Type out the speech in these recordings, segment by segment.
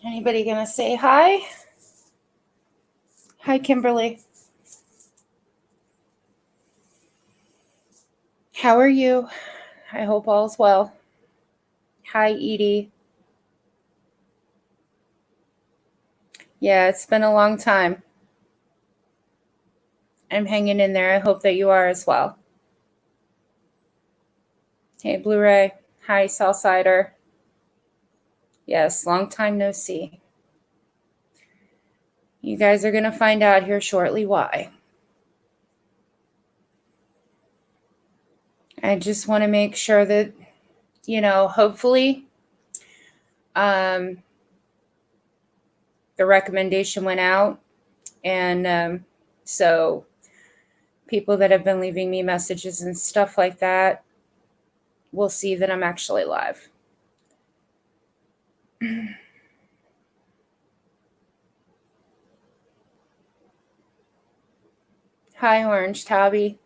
Anybody gonna say hi? Hi, Kimberly. How are you? I hope all's well. Hi, Edie. Yeah, it's been a long time. I'm hanging in there. I hope that you are as well. Hey, Blu-ray. Hi, Southsider. Yes, long time no see. You guys are gonna find out here shortly why. I just want to make sure that, hopefully the recommendation went out. And so people that have been leaving me messages and stuff like that will see that I'm actually live. Hi, Orange Tabby.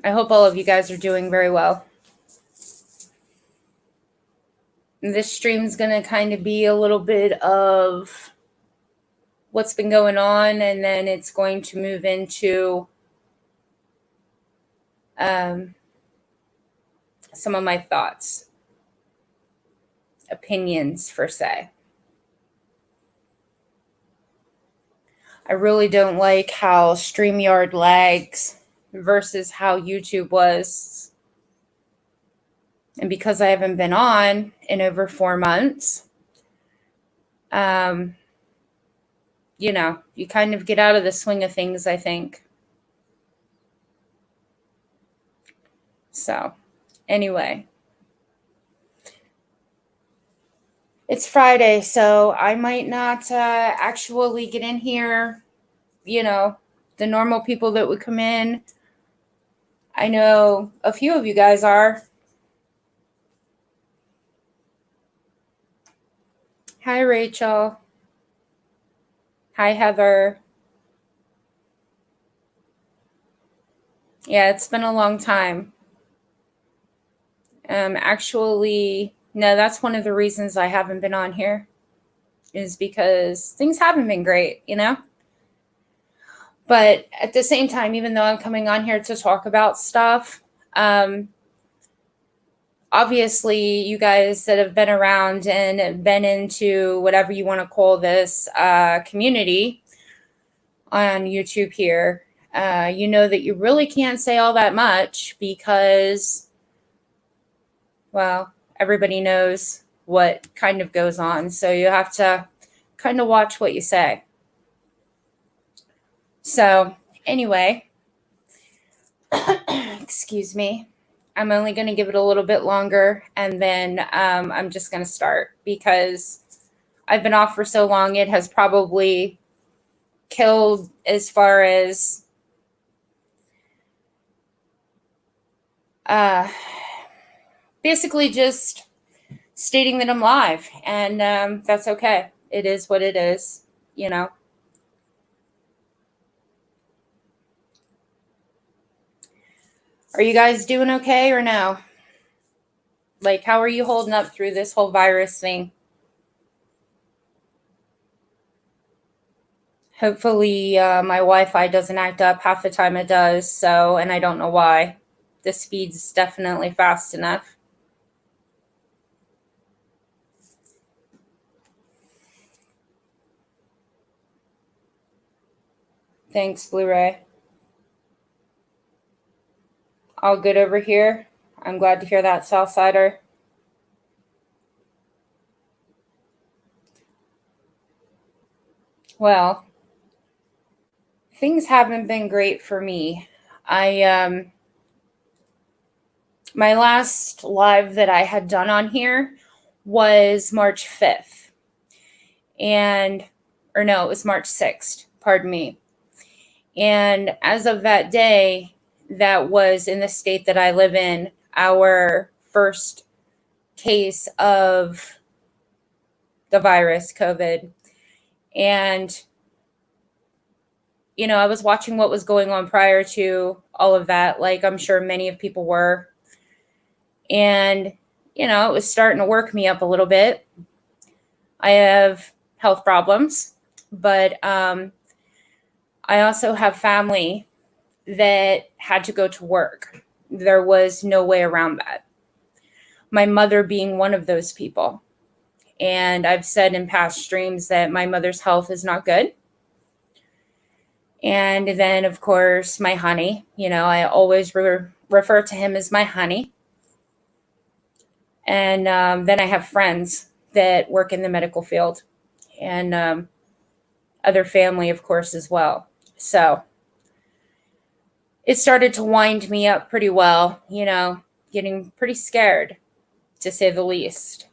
I hope all of you guys are doing very well. This stream's going to kind of be a little bit of what's been going on, and then it's going to move into some of my thoughts, opinions, per se. I really don't like how StreamYard lags versus how YouTube was. And because I haven't been on in over 4 months, you kind of get out of the swing of things, I think. So, anyway. It's Friday, so I might not actually get in here, the normal people that would come in. I know a few of you guys are. Hi, Rachel. Hi, Heather. Yeah, it's been a long time. Actually, no, that's one of the reasons I haven't been on here, is because things haven't been great, But at the same time, even though I'm coming on here to talk about stuff, obviously you guys that have been around and been into whatever you want to call this community on YouTube here, you know that you really can't say all that much because, well, everybody knows what kind of goes on. So you have to kind of watch what you say. So anyway, excuse me. I'm only going to give it a little bit longer, and then I'm just going to start because I've been off for so long. It has probably killed as far as basically just stating that I'm live, and that's okay. It is what it is, Are you guys doing okay or no? Like, how are you holding up through this whole virus thing? Hopefully my Wi-Fi doesn't act up. Half the time it does, so, and I don't know why. The speed's definitely fast enough. Thanks, Blu-ray. All good over here. I'm glad to hear that, Southsider. Well, things haven't been great for me. My last live that I had done on here was March 5th. It was March 6th, pardon me. And as of that day, that was in the state that I live in, our first case of the virus, COVID. And, I was watching what was going on prior to all of that, like I'm sure many of people were. And it was starting to work me up a little bit. I have health problems, but I also have family that had to go to work. There was no way around that. My mother being one of those people. And I've said in past streams that my mother's health is not good. And then, of course, my honey, I always refer to him as my honey. And then I have friends that work in the medical field and other family, of course, as well. So it started to wind me up pretty well, getting pretty scared, to say the least.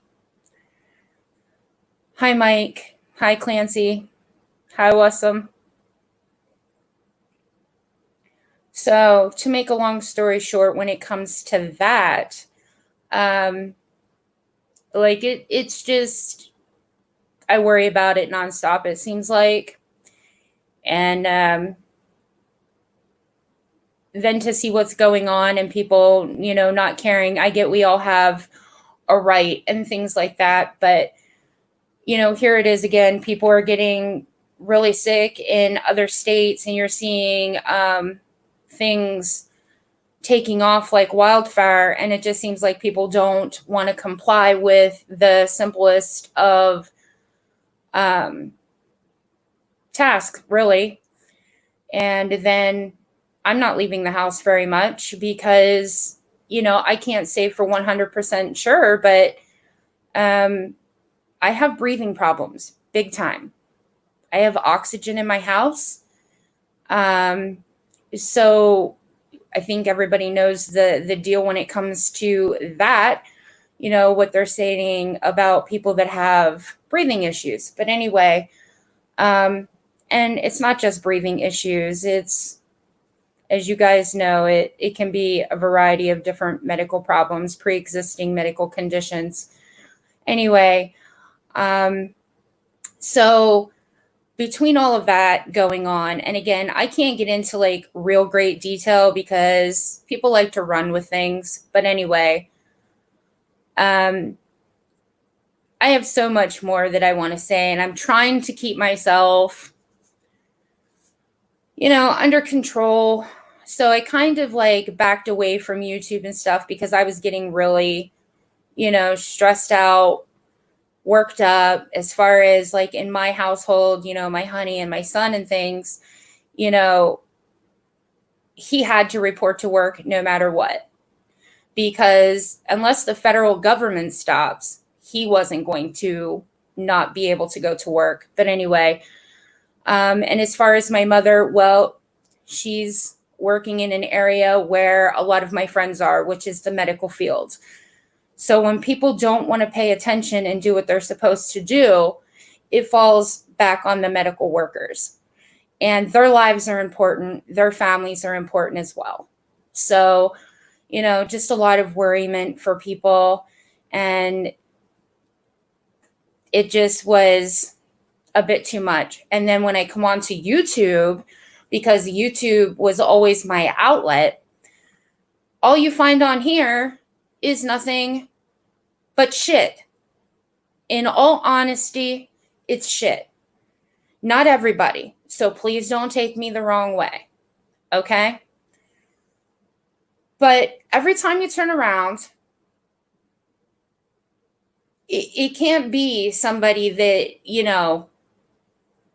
Hi, Mike. Hi, Clancy. Hi, Wassam. So to make a long story short, when it comes to that, it's just, I worry about it nonstop, it seems like. And then to see what's going on and people, not caring. I get we all have a right and things like that. But, here it is again. People are getting really sick in other states, and you're seeing things taking off like wildfire. And it just seems like people don't want to comply with the simplest of tasks, really. And then I'm not leaving the house very much because, I can't say for 100% sure, but I have breathing problems, big time. I have oxygen in my house. So I think everybody knows the deal when it comes to that, what they're saying about people that have breathing issues. But anyway, and it's not just breathing issues. It's, as you guys know, it can be a variety of different medical problems, pre-existing medical conditions. Anyway, so between all of that going on, and again, I can't get into like real great detail because people like to run with things. But anyway, I have so much more that I want to say, and I'm trying to keep myself, under control. So I kind of like backed away from YouTube and stuff because I was getting really, stressed out, worked up as far as like in my household, my honey and my son and things, he had to report to work no matter what, because unless the federal government stops, he wasn't going to not be able to go to work. But anyway, and as far as my mother, well, she's working in an area where a lot of my friends are, which is the medical field. So when people don't want to pay attention and do what they're supposed to do, it falls back on the medical workers. And their lives are important. Their families are important as well. So, just a lot of worriment for people. And it just was a bit too much. And then when I come onto YouTube, because YouTube was always my outlet, all you find on here is nothing but shit. In all honesty, it's shit. Not everybody. So please don't take me the wrong way. Okay? But every time you turn around, it can't be somebody that,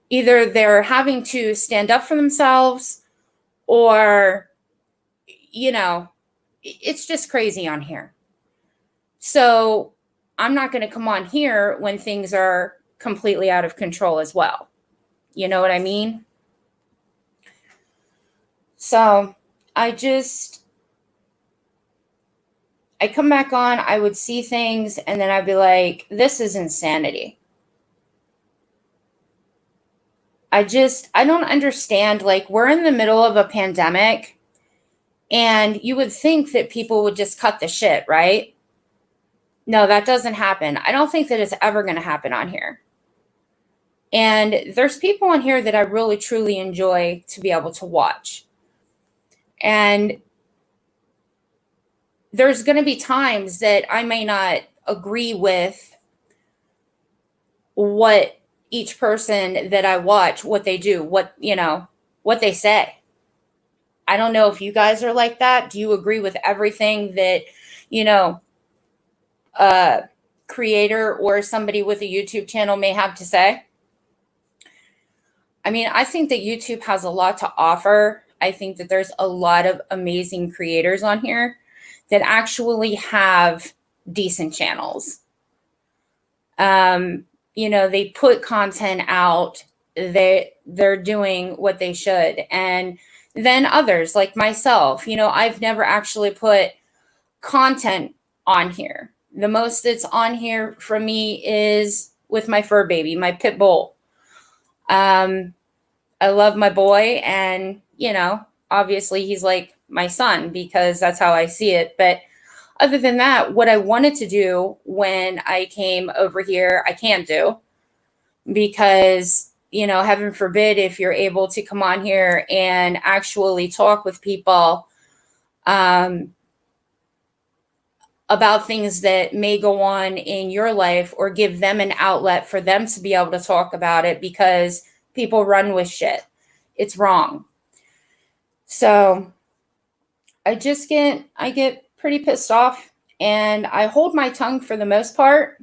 either they're having to stand up for themselves or, it's just crazy on here. So I'm not going to come on here when things are completely out of control as well. You know what I mean? So I come back on, I would see things, and then I'd be like, this is insanity. I don't understand. Like, we're in the middle of a pandemic, and you would think that people would just cut the shit, right? No, that doesn't happen. I don't think that it's ever going to happen on here. And there's people on here that I really, truly enjoy to be able to watch. And there's going to be times that I may not agree with what each person that I watch, what they do, what they say. I don't know if you guys are like that. Do you agree with everything that, a creator or somebody with a YouTube channel may have to say? I mean, I think that YouTube has a lot to offer. I think that there's a lot of amazing creators on here that actually have decent channels. They put content out, they're doing what they should. And then others like myself, I've never actually put content on here. The most that's on here from me is with my fur baby, my pit bull. I love my boy, and obviously he's like my son because that's how I see it. But other than that, what I wanted to do when I came over here, I can't do because, heaven forbid, if you're able to come on here and actually talk with people about things that may go on in your life, or give them an outlet for them to be able to talk about it, because people run with shit. It's wrong. So I get pretty pissed off, and I hold my tongue for the most part.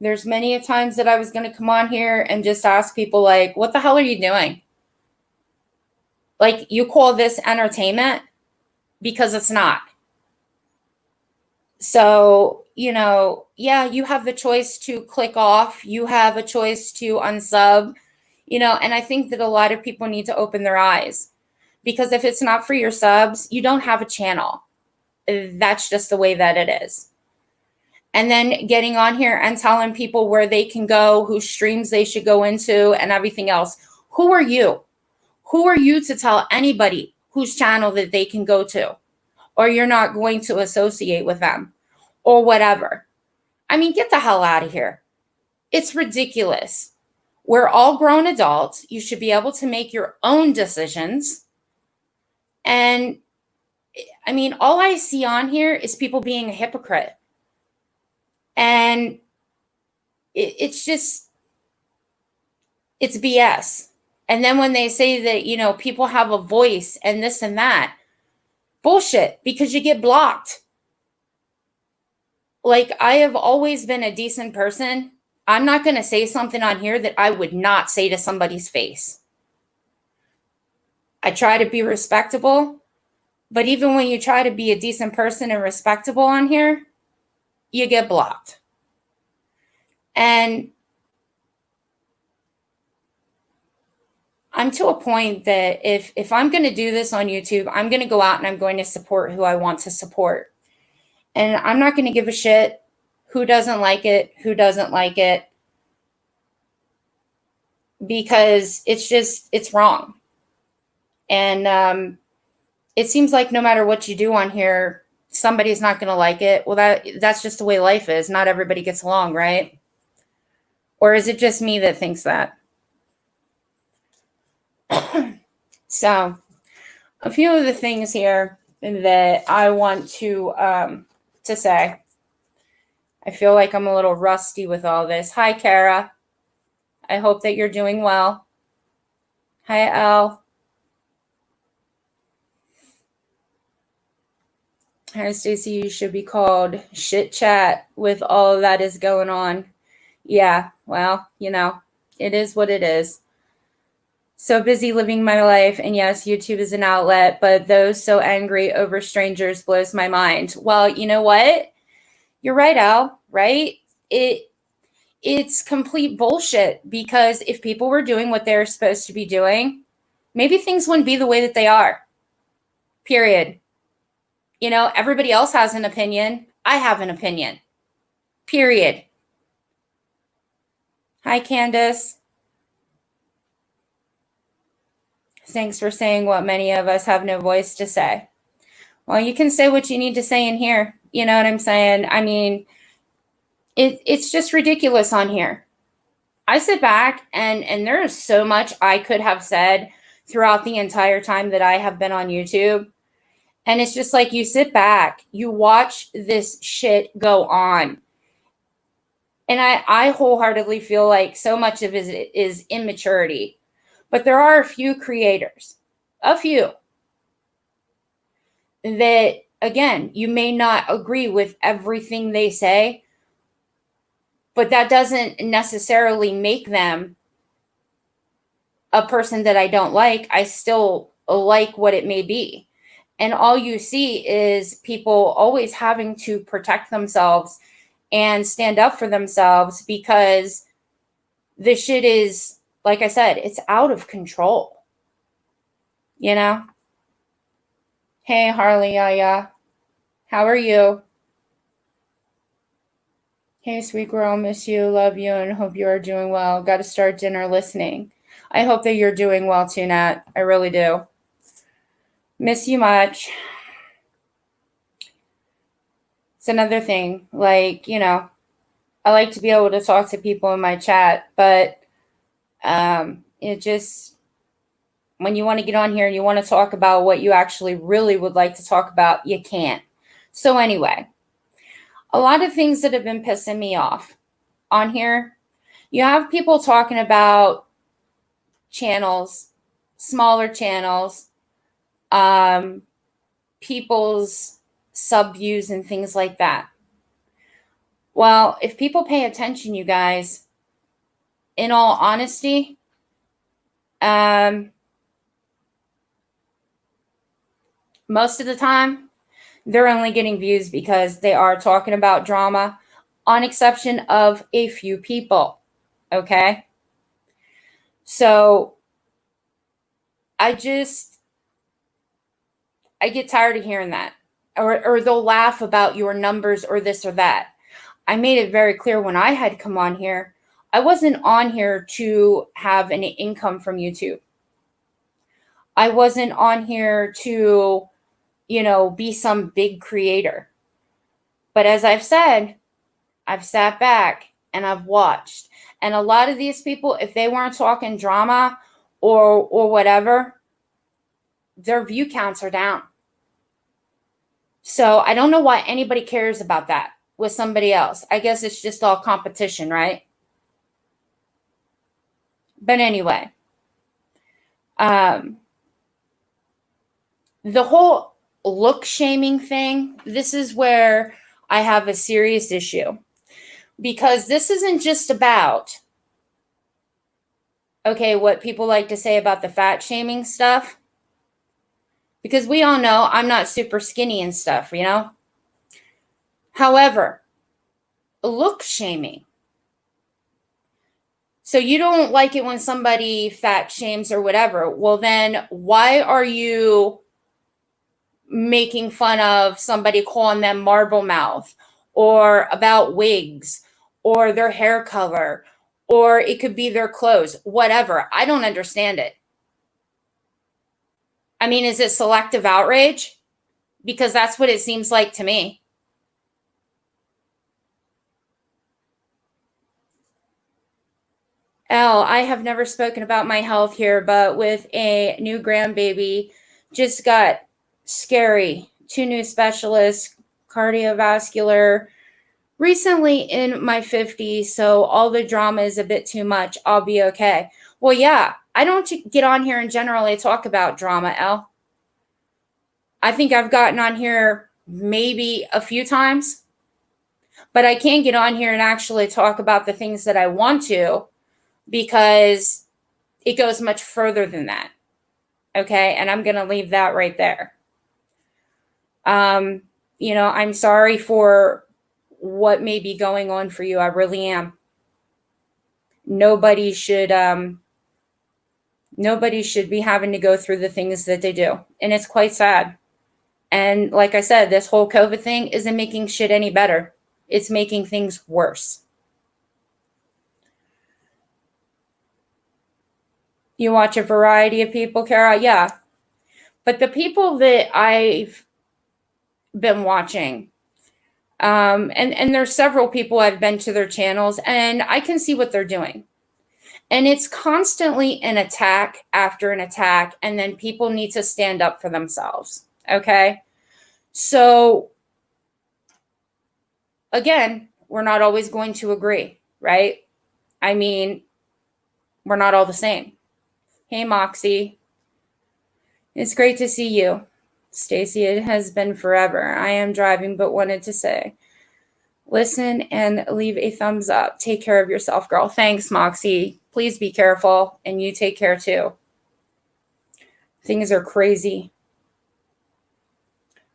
There's many a times that I was going to come on here and just ask people like, what the hell are you doing? Like, you call this entertainment? Because it's not. So, yeah, you have the choice to click off. You have a choice to unsub, and I think that a lot of people need to open their eyes, because if it's not for your subs, you don't have a channel. That's just the way that it is. And then getting on here and telling people where they can go, whose streams they should go into, and everything else. Who are you? Who are you to tell anybody whose channel that they can go to, or you're not going to associate with them, or whatever? I mean, get the hell out of here. It's ridiculous. We're all grown adults. You should be able to make your own decisions. And I mean, all I see on here is people being a hypocrite. And it's BS. And then when they say that, people have a voice and this and that, bullshit, because you get blocked. Like, I have always been a decent person. I'm not going to say something on here that I would not say to somebody's face. I try to be respectable, but even when you try to be a decent person and respectable on here, you get blocked. And I'm to a point that if I'm going to do this on YouTube, I'm going to go out and I'm going to support who I want to support. And I'm not going to give a shit who doesn't like it, because it's wrong. And it seems like no matter what you do on here, somebody's not going to like it. Well, that's just the way life is. Not everybody gets along, right? Or is it just me that thinks that? So, a few of the things here that I want to say. I feel like I'm a little rusty with all this. Hi, Kara. I hope that you're doing well. Hi, Elle. Hi, Stacy. You should be called Shit Chat with all that is going on. Yeah, well, it is what it is. So busy living my life. And yes, YouTube is an outlet, but those so angry over strangers blows my mind. Well, you know what? You're right, Al, right? It's complete bullshit, because if people were doing what they're supposed to be doing, maybe things wouldn't be the way that they are. Period. Everybody else has an opinion. I have an opinion. Period. Hi, Candace. Thanks for saying what many of us have no voice to say. Well, you can say what you need to say in here. You know what I'm saying? I mean, it's just ridiculous on here. I sit back and there is so much I could have said throughout the entire time that I have been on YouTube. And it's just like you sit back, you watch this shit go on. And I wholeheartedly feel like so much of it is immaturity. But there are a few creators, a few, that, again, you may not agree with everything they say, but that doesn't necessarily make them a person that I don't like. I still like what it may be. And all you see is people always having to protect themselves and stand up for themselves because this shit is, like I said, it's out of control. You know? Hey, Harley, yeah. How are you? Hey, sweet girl, miss you, love you, and hope you are doing well. Got to start dinner listening. I hope that you're doing well too, Nat. I really do. Miss you much. It's another thing. Like, I like to be able to talk to people in my chat, but it just, when you want to get on here and you want to talk about what you actually really would like to talk about, you can't. So anyway, a lot of things that have been pissing me off on here. You have people talking about channels, smaller channels, people's sub views and things like that. Well, if people pay attention, you guys, in all honesty, most of the time, they're only getting views because they are talking about drama, on exception of a few people. Okay? So I get tired of hearing that. Or they'll laugh about your numbers or this or that. I made it very clear when I had come on here, I wasn't on here to have an income from YouTube. I wasn't on here to, be some big creator. But as I've said, I've sat back and I've watched. And a lot of these people, if they weren't talking drama or whatever, their view counts are down. So I don't know why anybody cares about that with somebody else. I guess it's just all competition, right? But anyway, the whole look shaming thing, this is where I have a serious issue. Because this isn't just about, okay, what people like to say about the fat shaming stuff. Because we all know I'm not super skinny and stuff, However, look shaming. So you don't like it when somebody fat shames or whatever. Well, then why are you making fun of somebody calling them marble mouth or about wigs or their hair color, or it could be their clothes, whatever? I don't understand it. I mean, is it selective outrage? Because that's what it seems like to me. I have never spoken about my health here, but with a new grandbaby, just got scary. 2 new specialists, cardiovascular, recently in my 50s, so all the drama is a bit too much. I'll be okay. Well, yeah, I don't get on here and generally talk about drama, Elle. I think I've gotten on here maybe a few times, but I can't get on here and actually talk about the things that I want to because it goes much further than that. Okay, and I'm going to leave that right there. I'm sorry for what may be going on for you. I really am. Nobody should be having to go through the things that they do, and it's quite sad. And like I said, this whole COVID thing isn't making shit any better. It's making things worse. You watch a variety of people, Kara? Yeah. But the people that I've been watching, and there's several people I've been to their channels, and I can see what they're doing. And it's constantly an attack after an attack, and then people need to stand up for themselves. Okay? So again, we're not always going to agree, right? I mean, we're not all the same. Hey, Moxie. It's great to see you. Stacy, it has been forever. I am driving, but wanted to say, listen and leave a thumbs up. Take care of yourself, girl. Thanks, Moxie. Please be careful, and you take care too. Things are crazy.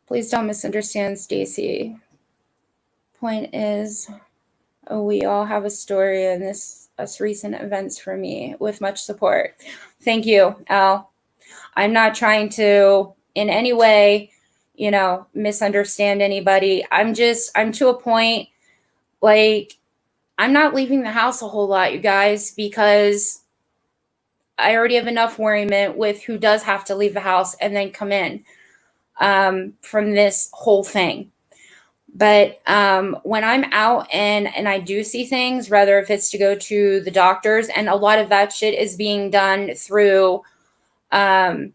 Please don't misunderstand, Stacy. Point is, we all have a story in this recent events for me with much support. Thank you, Al. I'm not trying to in any way, misunderstand anybody. I'm to a point, like, I'm not leaving the house a whole lot, you guys, because I already have enough worryment with who does have to leave the house and then come in from this whole thing. But when I'm out and I do see things, whether if it's to go to the doctors, and a lot of that shit is being done through, they're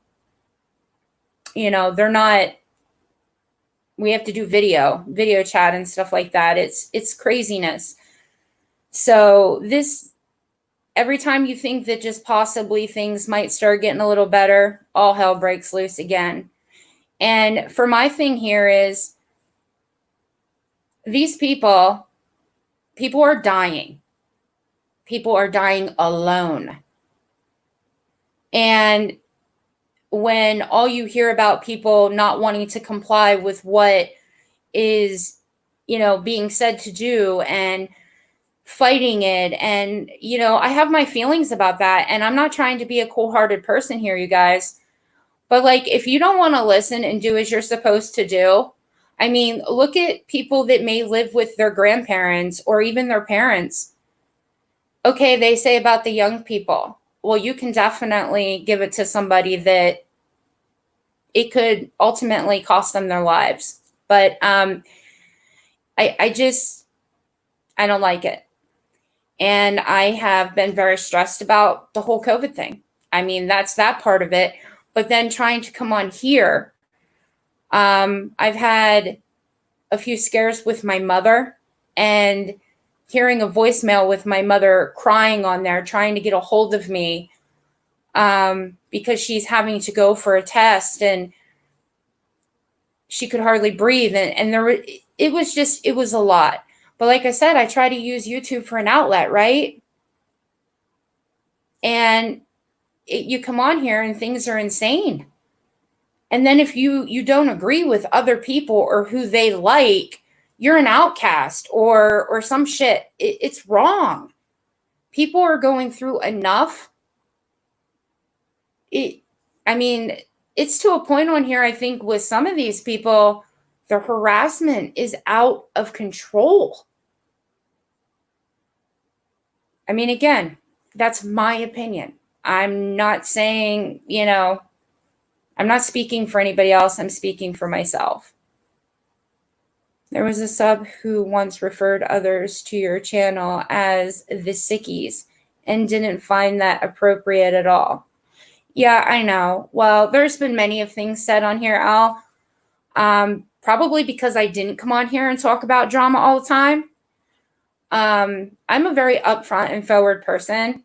not, we have to do video chat and stuff like that. It's craziness. So every time you think that just possibly things might start getting a little better, all hell breaks loose again. And for my thing here is, these people are dying. People are dying alone. And when all you hear about people not wanting to comply with what is, being said to do and fighting it, and, I have my feelings about that. And I'm not trying to be a cold-hearted person here, you guys. But, like, if you don't want to listen and do as you're supposed to do, I mean, look at people that may live with their grandparents or even their parents. Okay, they say about the young people. Well, you can definitely give it to somebody that it could ultimately cost them their lives. But I don't like it. And I have been very stressed about the whole COVID thing. I mean, that's that part of it. But then trying to come on here, I've had a few scares with my mother, and hearing a voicemail with my mother crying on there, trying to get a hold of me because she's having to go for a test and she could hardly breathe. And it was a lot. But like I said, I try to use YouTube for an outlet, right? And you come on here and things are insane. And then if you don't agree with other people or who they like, you're an outcast or some shit. It's wrong. People are going through enough. It's to a point on here, I think, with some of these people, the harassment is out of control. I mean, again, that's my opinion. I'm not saying, I'm not speaking for anybody else. I'm speaking for myself. There was a sub who once referred others to your channel as the sickies and didn't find that appropriate at all. Yeah, I know. Well, there's been many of things said on here, Al. Probably because I didn't come on here and talk about drama all the time. I'm a very upfront and forward person.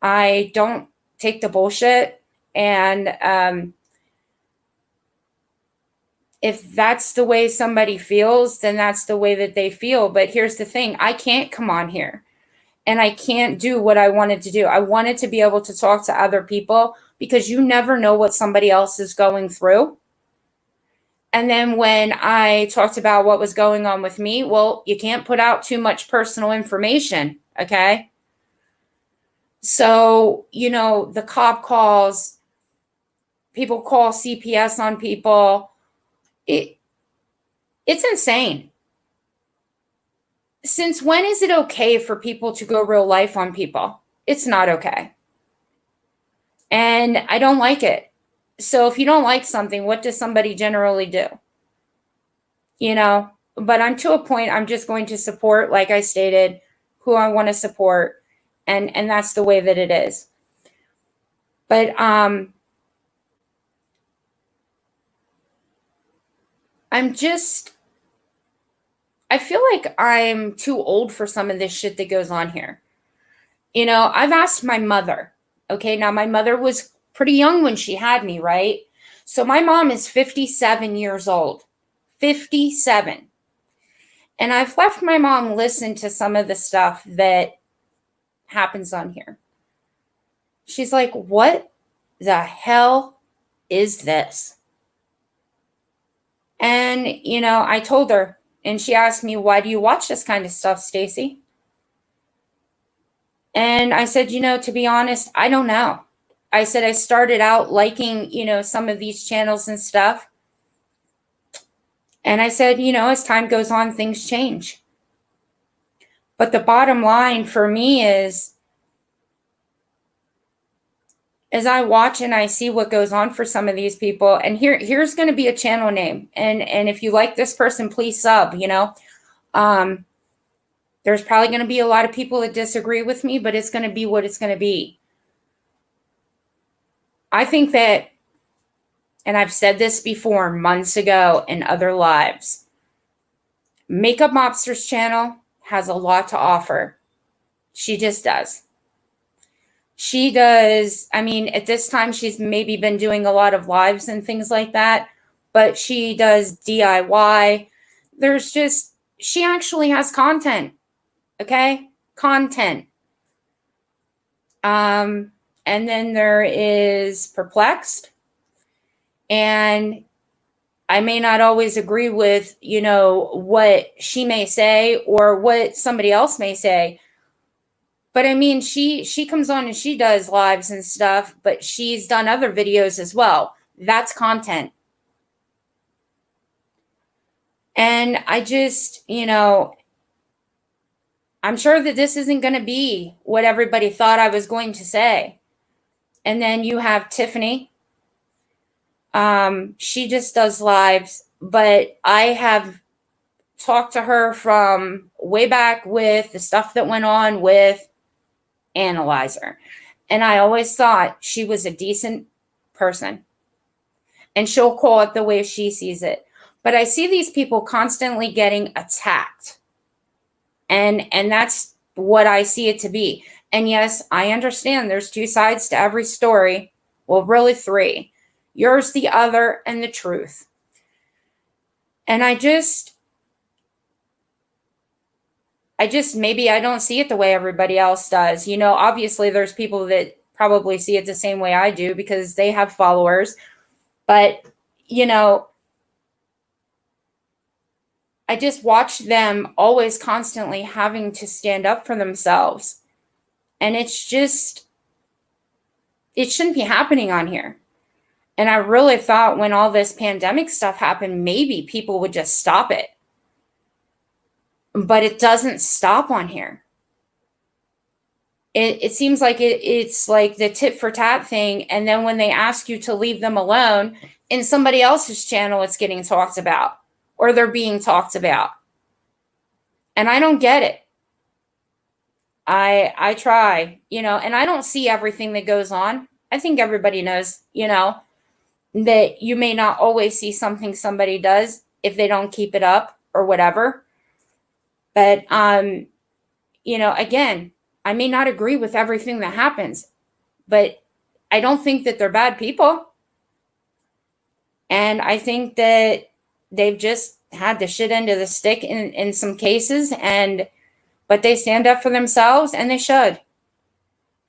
I don't take the bullshit. And if that's the way somebody feels, then that's the way that they feel. But here's the thing. I can't come on here and I can't do what I wanted to do. I wanted to be able to talk to other people because you never know what somebody else is going through. And then when I talked about what was going on with me, well, you can't put out too much personal information, okay? So, the cop calls, people call CPS on people. It's insane. Since when is it okay for people to go real life on people? It's not okay. And I don't like it. So if you don't like something, what does somebody generally do? But I'm to a point, I'm just going to support, like I stated, who I want to support. And that's the way that it is. But I'm just, I feel like I'm too old for some of this shit that goes on here. You know, I've asked my mother. Okay, now my mother was pretty young when she had me, right? So my mom is 57 years old. 57. And I've left my mom listen to some of the stuff that happens on here. She's like, "What the hell is this?" And, you know, I told her, and she asked me, "Why do you watch this kind of stuff, Stacy?" And I said, "You know, to be honest, I don't know." I said, I started out liking, you know, some of these channels and stuff. And I said, you know, as time goes on, things change. But the bottom line for me is, as I watch and I see what goes on for some of these people, and here's going to be a channel name. And if you like this person, please sub, you know. There's probably going to be a lot of people that disagree with me, but it's going to be what it's going to be. I think that, and I've said this before months ago in other lives, Makeup Mobster's channel has a lot to offer. She just does. She does. I mean, at this time, she's maybe been doing a lot of lives and things like that, but she does DIY. There's just, she actually has content. Okay? Content. And then there is Perplexed. And I may not always agree with, you know, what she may say or what somebody else may say. But I mean, she comes on and she does lives and stuff, but she's done other videos as well. That's content. And I just, you know, I'm sure that this isn't going to be what everybody thought I was going to say. And then you have Tiffany. She just does lives, but I have talked to her from way back with the stuff that went on with Analyzer. And I always thought she was a decent person. And she'll call it the way she sees it. But I see these people constantly getting attacked. And that's what I see it to be. And yes, I understand there's two sides to every story. Well, really three. Yours, the other, and the truth. And I just maybe I don't see it the way everybody else does. You know, obviously there's people that probably see it the same way I do because they have followers. But, you know, I just watch them always constantly having to stand up for themselves. And it's just, it shouldn't be happening on here. And I really thought when all this pandemic stuff happened, maybe people would just stop it. But it doesn't stop on here. It seems like it's like the tit for tat thing. And then when they ask you to leave them alone, in somebody else's channel, it's getting talked about or they're being talked about. And I don't get it. I try, you know, and I don't see everything that goes on. I think everybody knows, you know, that you may not always see something somebody does if they don't keep it up or whatever. But you know, again, I may not agree with everything that happens, but I don't think that they're bad people. And I think that they've just had the shit end of the stick in some cases, and but they stand up for themselves and they should.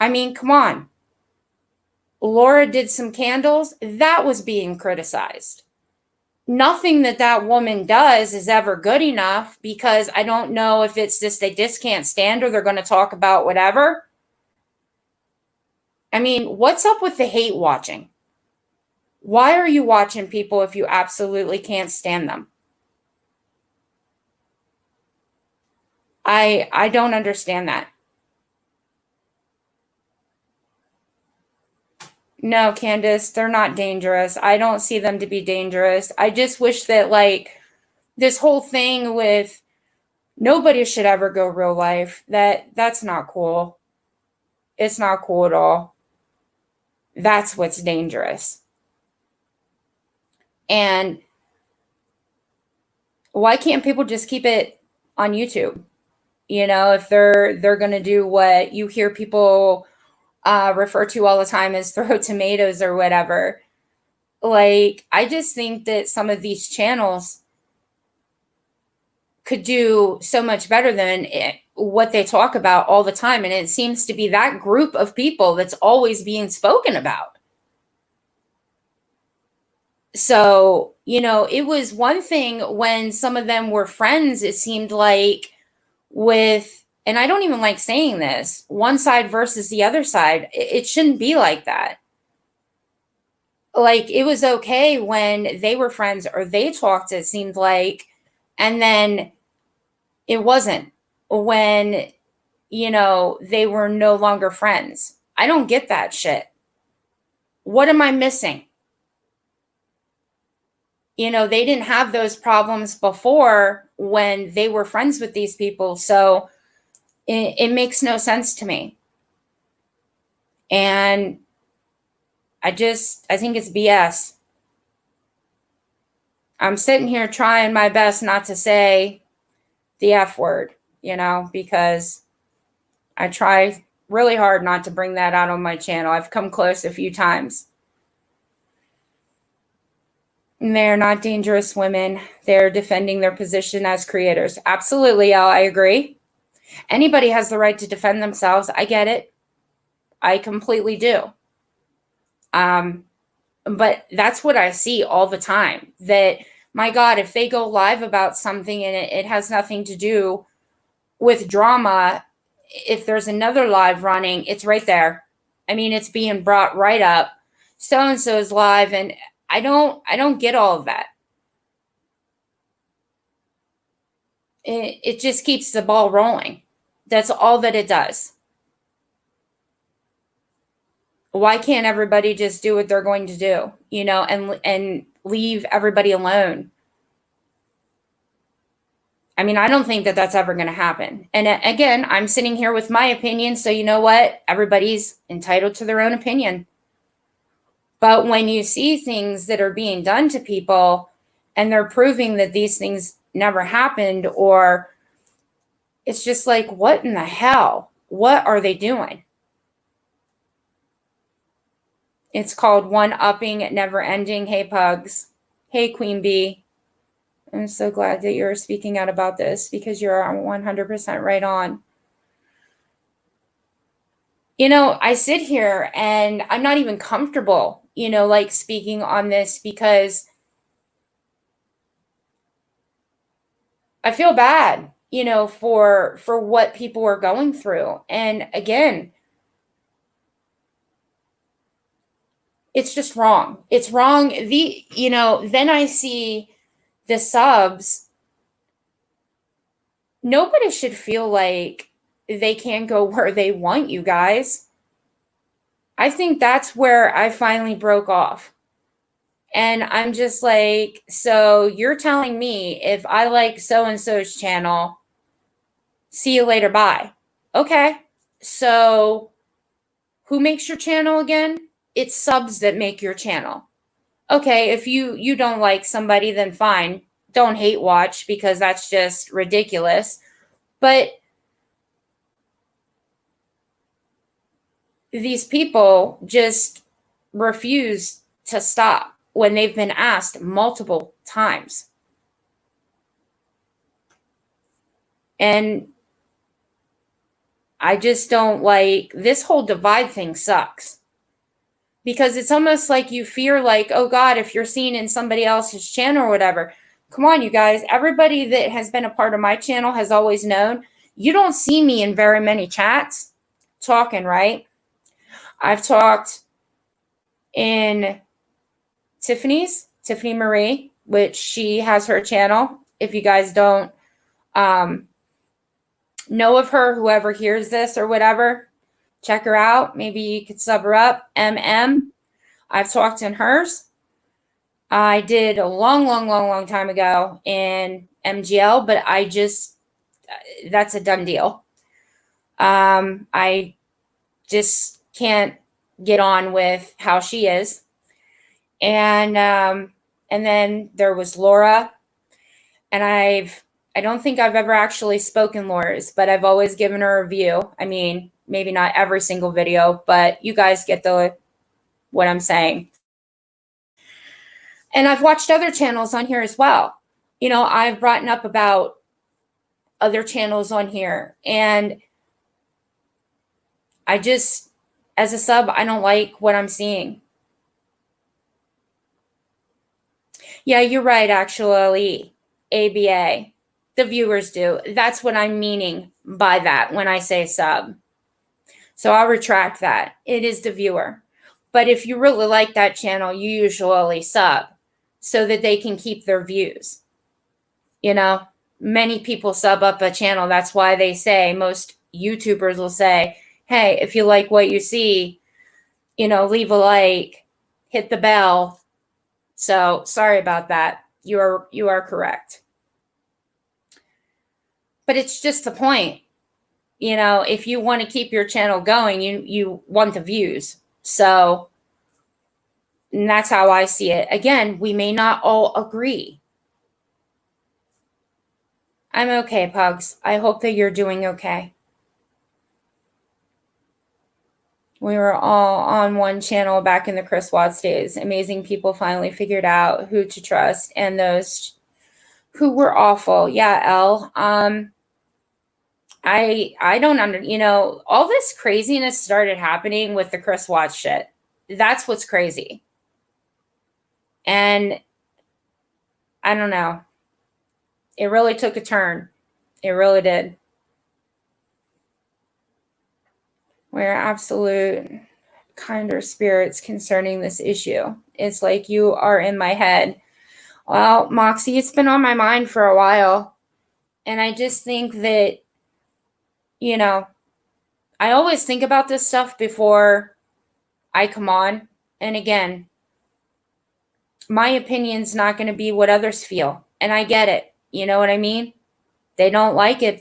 I mean, come on. Laura did some candles. That was being criticized. Nothing that woman does is ever good enough because I don't know if it's just they just can't stand her. They're going to talk about whatever. I mean, what's up with the hate watching? Why are you watching people if you absolutely can't stand them? I don't understand that. No, Candace, they're not dangerous. I don't see them to be dangerous. I just wish that, like, this whole thing with nobody should ever go real life, that's not cool. It's not cool at all. That's what's dangerous. And Why can't people just keep it on YouTube? You know, if they're going to do what you hear people refer to all the time as throw tomatoes or whatever. Like, I just think that some of these channels could do so much better than what they talk about all the time. And it seems to be that group of people that's always being spoken about. So, you know, it was one thing when some of them were friends, it seemed like, with, and I don't even like saying this, one side versus the other side. It shouldn't be like that. Like, it was okay when they were friends or they talked, it seemed like, and then it wasn't when, you know, they were no longer friends. I don't get that shit. What am I missing? You know, they didn't have those problems before when they were friends with these people. So it makes no sense to me. And I think it's BS. I'm sitting here trying my best not to say the F word, you know, because I try really hard not to bring that out on my channel. I've come close a few times. And they're not dangerous women. They're defending their position as creators. Absolutely, Elle, I agree. Anybody has the right to defend themselves. I get it. I completely do. But that's what I see all the time. That, my God, if they go live about something and it has nothing to do with drama, if there's another live running, it's right there. I mean, it's being brought right up. So-and-so's live, and I don't get all of that. It just keeps the ball rolling. That's all that it does. Why can't everybody just do what they're going to do, you know, and leave everybody alone? I mean, I don't think that that's ever going to happen. And again, I'm sitting here with my opinion, so you know what? Everybody's entitled to their own opinion. But when you see things that are being done to people and they're proving that these things never happened, or it's just like, what in the hell? What are they doing? It's called one-upping, never ending. Hey, Pugs. Hey, Queen Bee. I'm so glad that you're speaking out about this, because you're 100% right on. You know, I sit here and I'm not even comfortable, you know, like speaking on this, because I feel bad, you know, for what people are going through. And again, it's just wrong. It's wrong. You know, then I see the subs. Nobody should feel like they can't go where they want, you guys. I think that's where I finally broke off. And I'm just like, so you're telling me if I like so-and-so's channel, see you later, bye. Okay. So who makes your channel again? It's subs that make your channel. Okay, if you don't like somebody, then fine. Don't hate watch, because that's just ridiculous. But these people just refuse to stop when they've been asked multiple times. And I just don't like this whole divide thing. Sucks, because it's almost like you fear, like, oh God, if you're seen in somebody else's channel or whatever. Come on, you guys. Everybody that has been a part of my channel has always known you don't see me in very many chats talking, right? I've talked in Tiffany Marie, which she has her channel. If you guys don't know of her, whoever hears this or whatever, check her out. Maybe you could sub her up. I've talked in hers. I did a long time ago in MGL, but that's a done deal. I just can't get on with how she is. And then there was Laura. And I don't think I've ever actually spoken Laura's, but I've always given her a review. I mean, maybe not every single video, but you guys get what I'm saying. And I've watched other channels on here as well. I've brought up about other channels on here, and I just, as a sub, I don't like what I'm seeing. Yeah, you're right, actually, ABA. The viewers do. That's what I'm meaning by that when I say sub. So I'll retract that. It is the viewer. But if you really like that channel, you usually sub so that they can keep their views. Many people sub up a channel. That's why they say, most YouTubers will say, hey, if you like what you see, leave a like, hit the bell. So sorry about that. You are correct. But it's just the point. If you want to keep your channel going, you want the views. So, and that's how I see it. Again, we may not all agree. I'm okay, Pugs. I hope that you're doing okay. We were all on one channel back in the Chris Watts days. Amazing people finally figured out who to trust and those who were awful. Yeah, Elle. I don't all this craziness started happening with the Chris Watts shit. That's what's crazy. And I don't know. It really took a turn. It really did. We're absolute kinder spirits concerning this issue. It's like you are in my head. Well, Moxie, it's been on my mind for a while. And I just think that, I always think about this stuff before I come on. And again, my opinion's not going to be what others feel. And I get it. You know what I mean? They don't like it,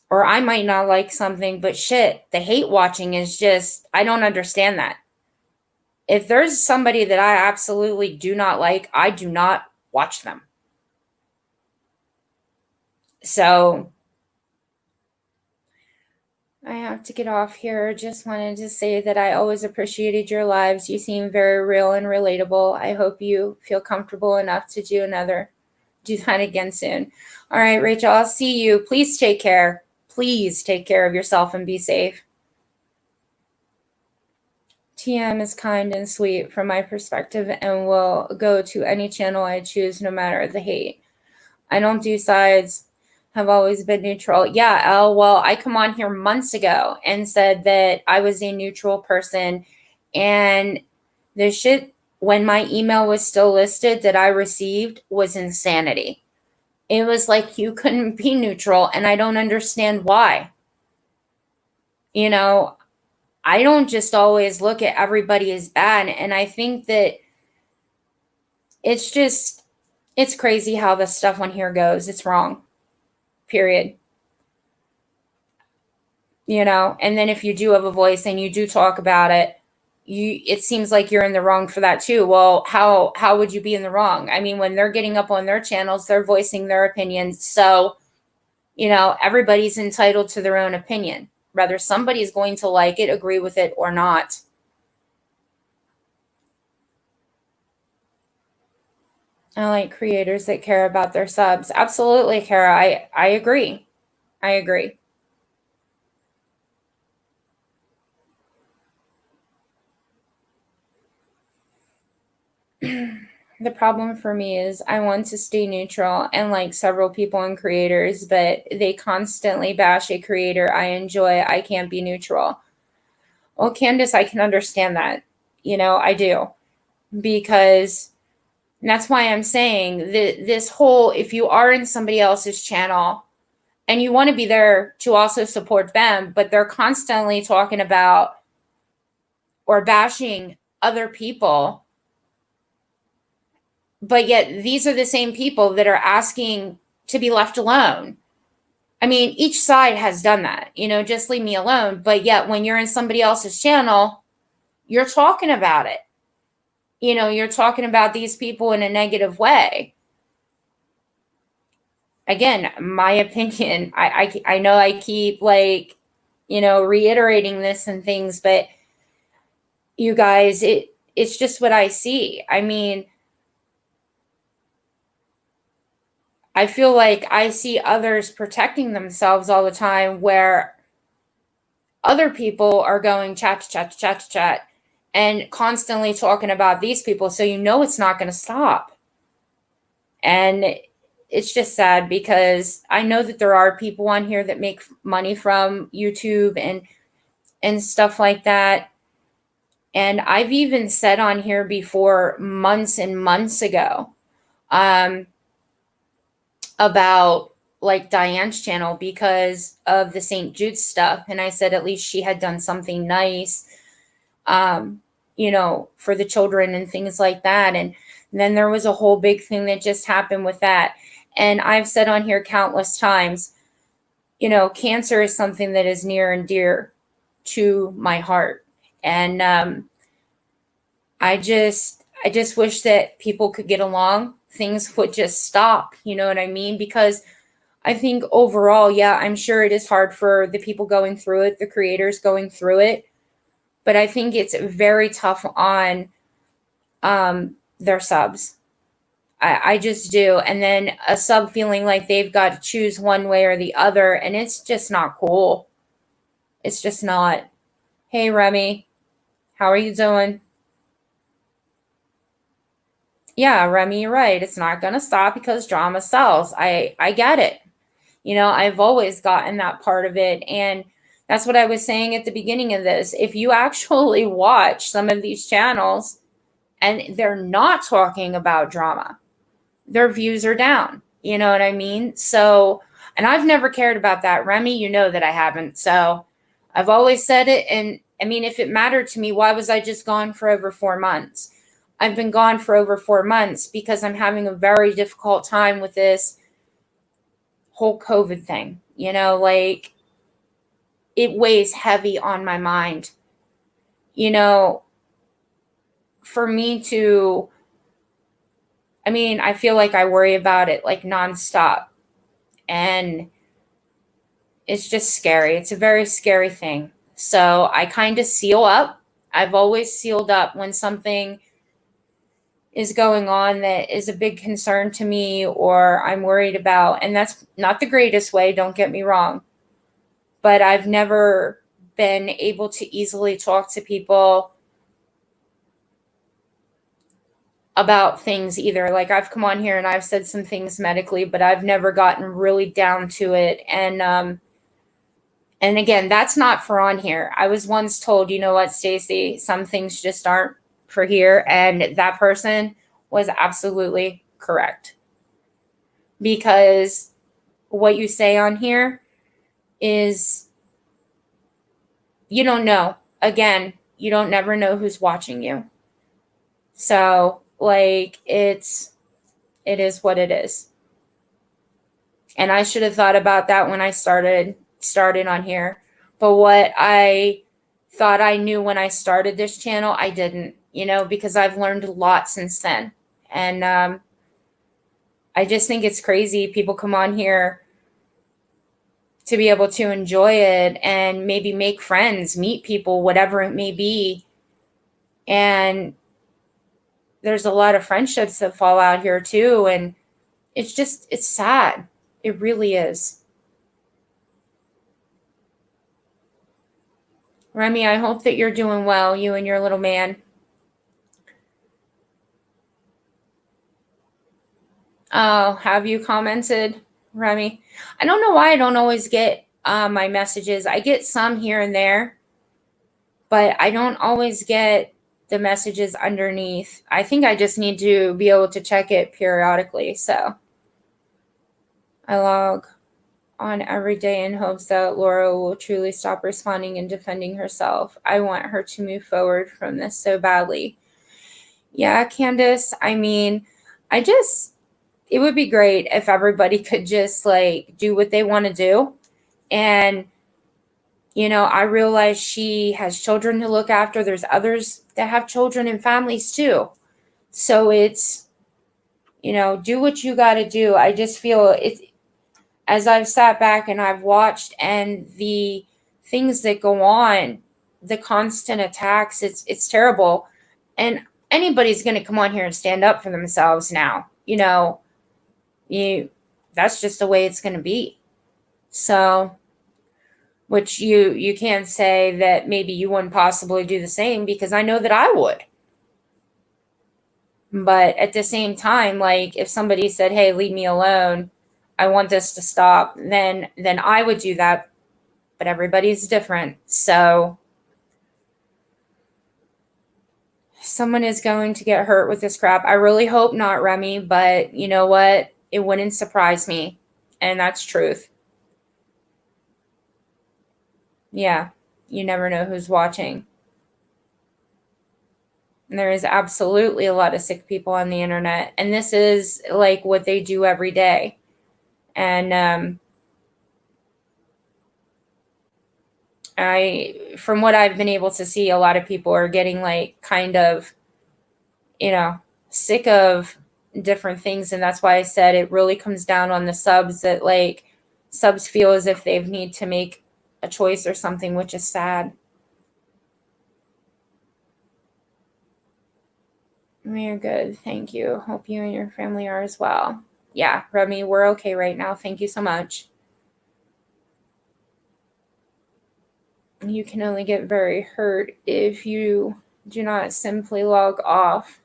or I might not like something, but shit, the hate watching is just, I don't understand that. If there's somebody that I absolutely do not like, I do not watch them. So I have to get off here. Just wanted to say that I always appreciated your lives. You seem very real and relatable. I hope you feel comfortable enough to do that again soon. All right, Rachel, I'll see you. Please take care. Please take care of yourself and be safe. TM is kind and sweet from my perspective and will go to any channel I choose, no matter the hate. I don't do sides, have always been neutral. Yeah, Elle, well, I come on here months ago and said that I was a neutral person, and the shit when my email was still listed that I received was insanity. It was like you couldn't be neutral, and I don't understand why. I don't just always look at everybody as bad, and I think that it's crazy how the stuff on here goes. It's wrong. Period. And then if you do have a voice and you do talk about it, it seems like you're in the wrong for that too. Well, how would you be in the wrong? I mean, when they're getting up on their channels, they're voicing their opinions. So, everybody's entitled to their own opinion, whether somebody's going to like it, agree with it, or not. I like creators that care about their subs. Absolutely, Kara. I agree. I agree. The problem for me is I want to stay neutral and like several people and creators, but they constantly bash a creator I enjoy. I can't be neutral. Well, Candace, I can understand that. I do. Because that's why I'm saying that this whole, if you are in somebody else's channel and you want to be there to also support them, but they're constantly talking about or bashing other people, but yet these are the same people that are asking to be left alone. I mean, each side has done that, just leave me alone. But yet when you're in somebody else's channel, you're talking about it. You're talking about these people in a negative way. again, my opinion, I know I keep like, reiterating this and things, but you guys, it's just what I see. I mean, I feel like I see others protecting themselves all the time where other people are going chat to chat to chat to chat and constantly talking about these people. So it's not going to stop. And it's just sad because I know that there are people on here that make money from YouTube and stuff like that. And I've even said on here before, months and months ago, um, about like Diane's channel because of the St. Jude's stuff. And I said at least she had done something nice, for the children and things like that. And then there was a whole big thing that just happened with that. And I've said on here countless times, cancer is something that is near and dear to my heart. And I just wish that people could get along. Things would just stop, you know what I mean? Because I think overall, yeah, I'm sure it is hard for the people going through it, the creators going through it, but I think it's very tough on their subs. I just do. And then a sub feeling like they've got to choose one way or the other, and it's just not cool. It's just not. Hey, Remy, how are you doing? Yeah, Remy, you're right. It's not going to stop because drama sells. I get it. I've always gotten that part of it. And that's what I was saying at the beginning of this. If you actually watch some of these channels and they're not talking about drama, their views are down. You know what I mean? So, and I've never cared about that. Remy, you know that I haven't. So I've always said it. And I mean, if it mattered to me, why was I just gone for over 4 months? I've been gone for over 4 months because I'm having a very difficult time with this whole COVID thing. Like it weighs heavy on my mind. For me to, I mean, I feel like I worry about it like nonstop. And it's just scary. It's a very scary thing. So I kind of seal up. I've always sealed up when something is going on that is a big concern to me or I'm worried about. And that's not the greatest way, don't get me wrong. But I've never been able to easily talk to people about things either. Like I've come on here and I've said some things medically, but I've never gotten really down to it. And again, that's not for on here. I was once told, you know what, Stacy, some things just aren't for here. And that person was absolutely correct. Because what you say on here is, you don't know. Again, you don't never know who's watching you. So, like, it is what it is. And I should have thought about that when I started on here. But what I thought I knew when I started this channel, I didn't, because I've learned a lot since then. And I just think it's crazy. People come on here to be able to enjoy it and maybe make friends, meet people, whatever it may be. And there's a lot of friendships that fall out here too. And it's sad. It really is. Remy, I hope that you're doing well, you and your little man. Oh, have you commented, Remy? I don't know why I don't always get my messages. I get some here and there, but I don't always get the messages underneath. I think I just need to be able to check it periodically. So I log on every day in hopes that Laura will truly stop responding and defending herself. I want her to move forward from this so badly. Yeah, Candace, I mean, it would be great if everybody could just like do what they want to do. And, I realize she has children to look after. There's others that have children and families too. So it's, do what you got to do. I just feel as I've sat back and I've watched, and the things that go on, the constant attacks, it's terrible. And anybody's going to come on here and stand up for themselves now. That's just the way it's going to be. So, which you can't say that maybe you wouldn't possibly do the same, because I know that I would. But at the same time, like, if somebody said, "Hey, leave me alone, I want this to stop," then I would do that. But everybody's different. So someone is going to get hurt with this crap. I really hope not, Remy, but you know what? It wouldn't surprise me. And that's truth. Yeah, you never know who's watching. And there is absolutely a lot of sick people on the internet. And this is like what they do every day. And from what I've been able to see, a lot of people are getting like kind of, sick of different things. And that's why I said it really comes down on the subs, that like subs feel as if they need to make a choice or something, which is sad. You're good. Thank you. Hope you and your family are as well. Yeah, Remy, we're okay right now. Thank you so much. You can only get very hurt if you do not simply log off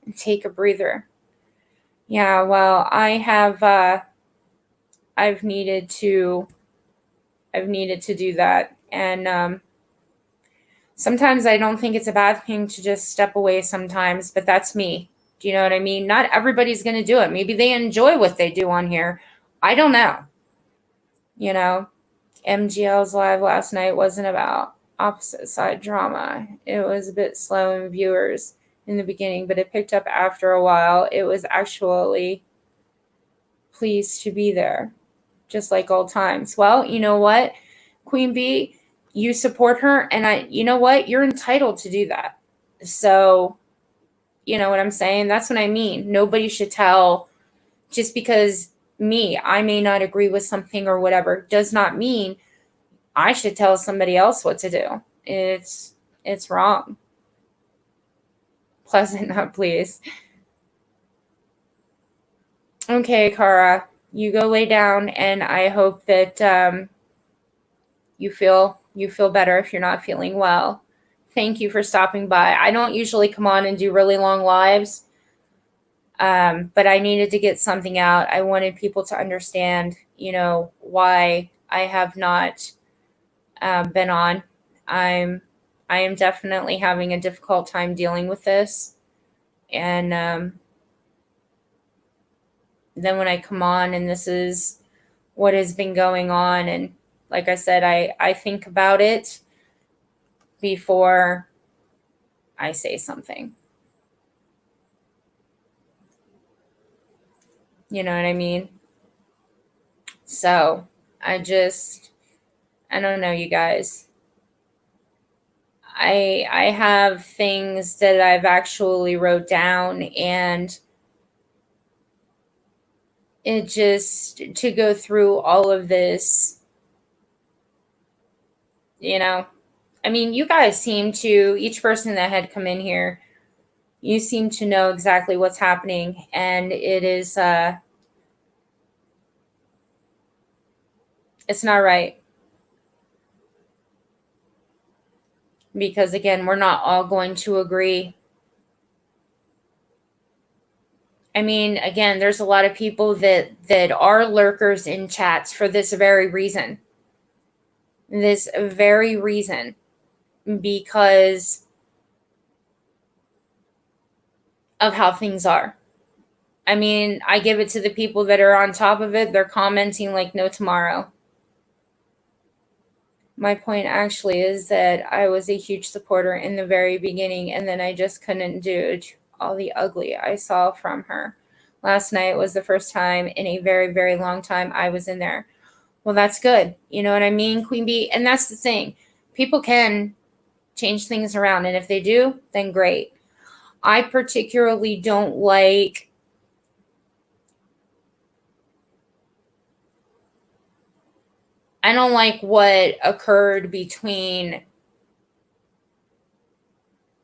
and take a breather. Yeah, well, I've needed to do that. And sometimes I don't think it's a bad thing to just step away sometimes, but that's me. Do you know what I mean? Not everybody's going to do it. Maybe they enjoy what they do on here. I don't know. MGL's live last night wasn't about opposite side drama. It was a bit slow in viewers in the beginning, but it picked up after a while. It was actually pleased to be there, just like old times. Well, you know what, Queen Bee, you support her, and you know what, you're entitled to do that. So, you know what I'm saying? That's what I mean. Nobody should tell, just because I may not agree with something or whatever, does not mean I should tell somebody else what to do. It's wrong. Pleasant, not please. Okay, Kara, you go lay down, and I hope that you feel better if you're not feeling well. Thank you for stopping by. I don't usually come on and do really long lives, but I needed to get something out. I wanted people to understand, why I have not been on. I am definitely having a difficult time dealing with this. And then when I come on and this is what has been going on, and like I said, I think about it before I say something. You know what I mean? So I don't know, you guys. I have things that I've actually wrote down, and it just, to go through all of this, I mean, you guys seem to, each person that had come in here, you seem to know exactly what's happening, and it is, it's not right. Because again, we're not all going to agree. I mean, again, there's a lot of people that are lurkers in chats for this very reason. This very reason. Because of how things are. I mean, I give it to the people that are on top of it. They're commenting like no tomorrow. My point actually is that I was a huge supporter in the very beginning, and then I just couldn't do all the ugly I saw from her. Last night was the first time in a very, very long time I was in there. Well, that's good. You know what I mean, Queen Bee? And that's the thing. People can change things around, and if they do, then great. I particularly don't like I don't like what occurred between,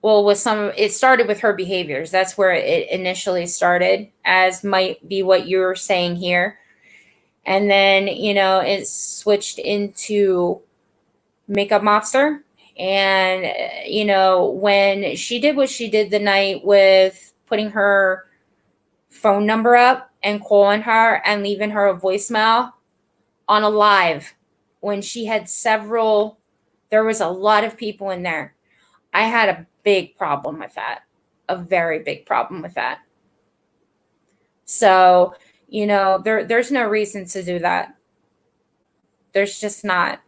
well, with some, it started with her behaviors. That's where it initially started, as might be what you're saying here. And then, it switched into Makeup Monster. And, when she did what she did the night with putting her phone number up and calling her and leaving her a voicemail on a live, when she had there was a lot of people in there. I had a big problem with that, a very big problem with that. So, there's no reason to do that. There's just not.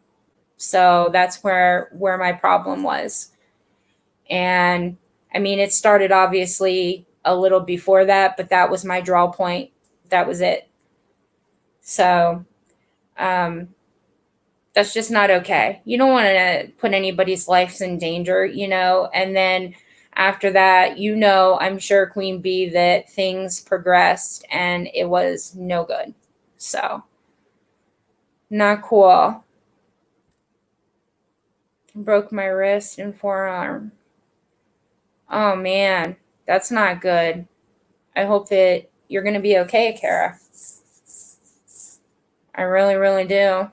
So that's where my problem was. And I mean, it started obviously a little before that, but that was my draw point. That was it. So, that's just not okay. You don't want to put anybody's lives in danger, and then after that, I'm sure Queen Bee, that things progressed and it was no good. So, not cool. Broke my wrist and forearm. Oh man, that's not good. I hope that you're going to be okay, Kara. I really, really do.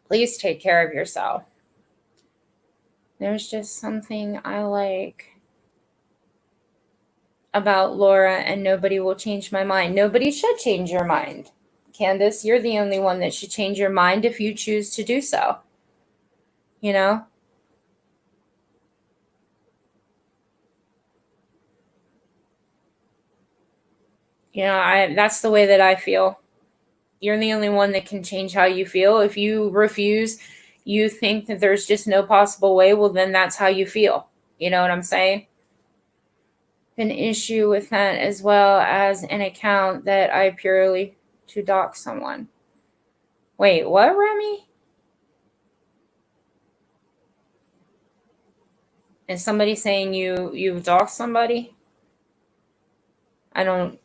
Please take care of yourself. There's just something I like about Laura, and nobody will change my mind. Nobody should change your mind. Candace, you're the only one that should change your mind if you choose to do so. That's the way that I feel. You're the only one that can change how you feel. If you refuse, you think that there's just no possible way, well, then that's how you feel. You know what I'm saying? An issue with that, as well as an account that I purely to dox someone. Wait, what, Remy? Is somebody saying you've doxed somebody? I don't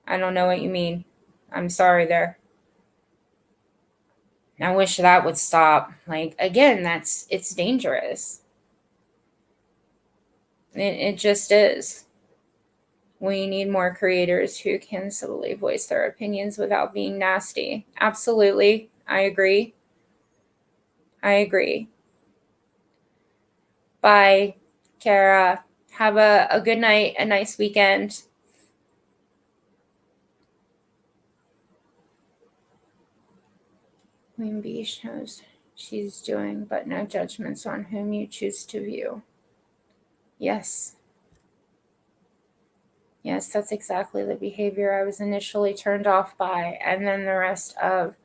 know what you mean. I'm sorry there. I wish that would stop. Like, again, it's dangerous. It just is. We need more creators who can civilly voice their opinions without being nasty. Absolutely. I agree. Bye, Kara. Have a good night, a nice weekend. Queen Bee shows she's doing, but no judgments on whom you choose to view. Yes. Yes, that's exactly the behavior I was initially turned off by. And then the rest of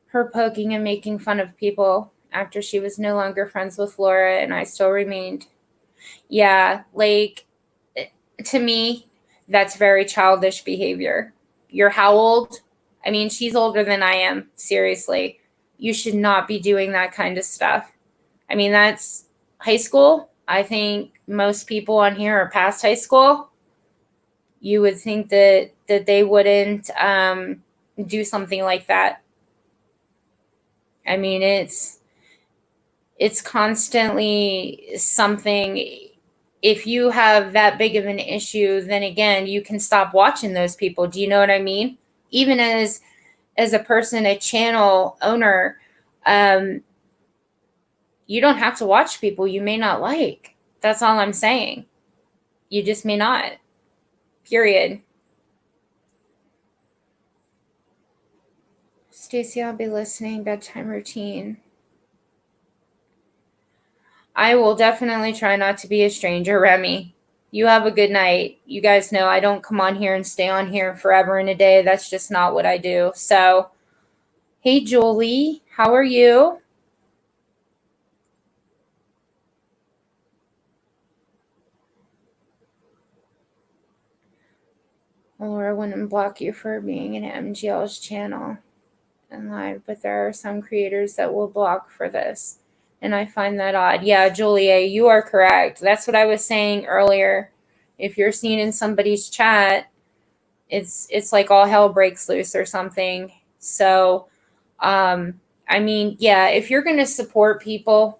her poking and making fun of people after she was no longer friends with Laura and I still remained. Yeah, like, to me, that's very childish behavior. You're how old? I mean, she's older than I am. Seriously. You should not be doing that kind of stuff. I mean, that's high school. I think most people on here are past high school. You would think that they wouldn't do something like that. I mean, it's constantly something. If you have that big of an issue, then again, you can stop watching those people. Do you know what I mean? Even as a person, a channel owner, you don't have to watch people you may not like. That's all I'm saying. You just may not. Period. Stacey, I'll be listening. Bedtime routine. I will definitely try not to be a stranger, Remy. You have a good night. You guys know I don't come on here and stay on here forever and a day. That's just not what I do. So, hey, Julie, how are you? Laura wouldn't block you for being in MGL's channel and live, but there are some creators that will block for this. And I find that odd. Yeah, Julia, you are correct. That's what I was saying earlier. If you're seen in somebody's chat, it's like all hell breaks loose or something. So, I mean, yeah, if you're going to support people,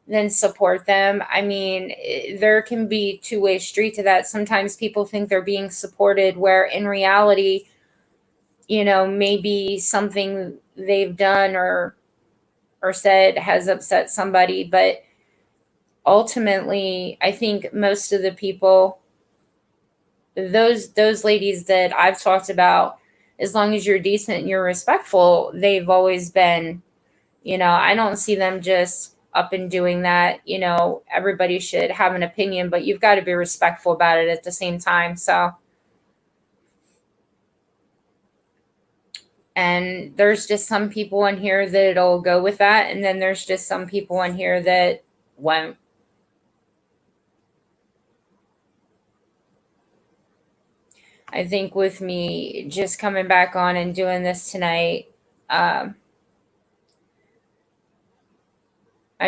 then support them. I mean, there can be two-way street to that. Sometimes people think they're being supported, where in reality, maybe something they've done or said has upset somebody. But ultimately, I think most of the people, those ladies that I've talked about, as long as you're decent and you're respectful, they've always been, I don't see them just up and doing that. Everybody should have an opinion, but you've got to be respectful about it at the same time. So, and there's just some people in here that it'll go with that. And then there's just some people in here that won't. I think with me just coming back on and doing this tonight, I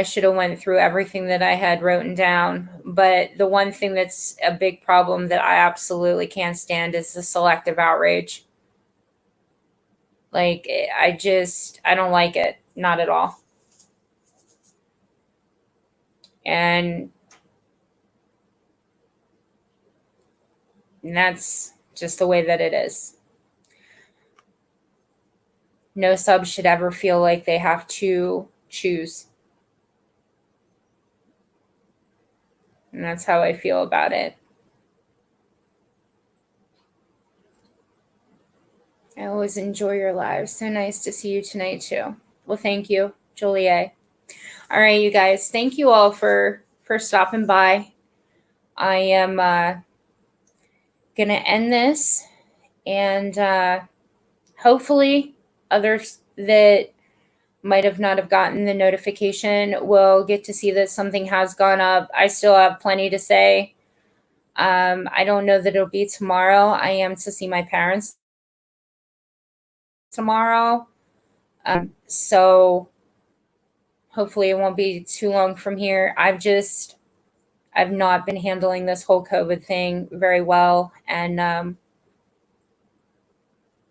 should have went through everything that I had written down. But the one thing that's a big problem that I absolutely can't stand is the selective outrage. Like, I don't like it. Not at all. And that's just the way that it is. No sub should ever feel like they have to choose. And that's how I feel about it. I always enjoy your lives. So nice to see you tonight too. Well, thank you, Juliet. All right, you guys. Thank you all for stopping by. I am gonna end this, and hopefully others that might have not have gotten the notification will get to see that something has gone up. I still have plenty to say. I don't know that it'll be tomorrow. I am to see my parents tomorrow. So hopefully it won't be too long from here. I've not been handling this whole COVID thing very well, and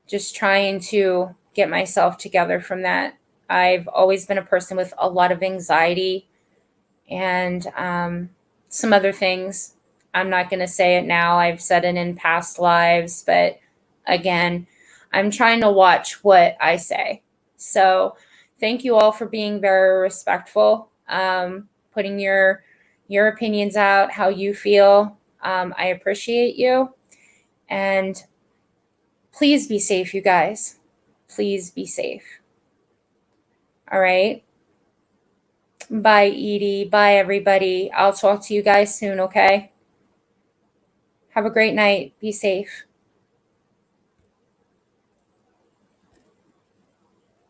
just trying to get myself together from that. I've always been a person with a lot of anxiety and some other things. I'm not going to say it now. I've said it in past lives, but again, I'm trying to watch what I say. So thank you all for being very respectful, putting your opinions out, how you feel. I appreciate you. And please be safe, you guys. Please be safe. All right. Bye, Edie. Bye, everybody. I'll talk to you guys soon, okay? Have a great night. Be safe.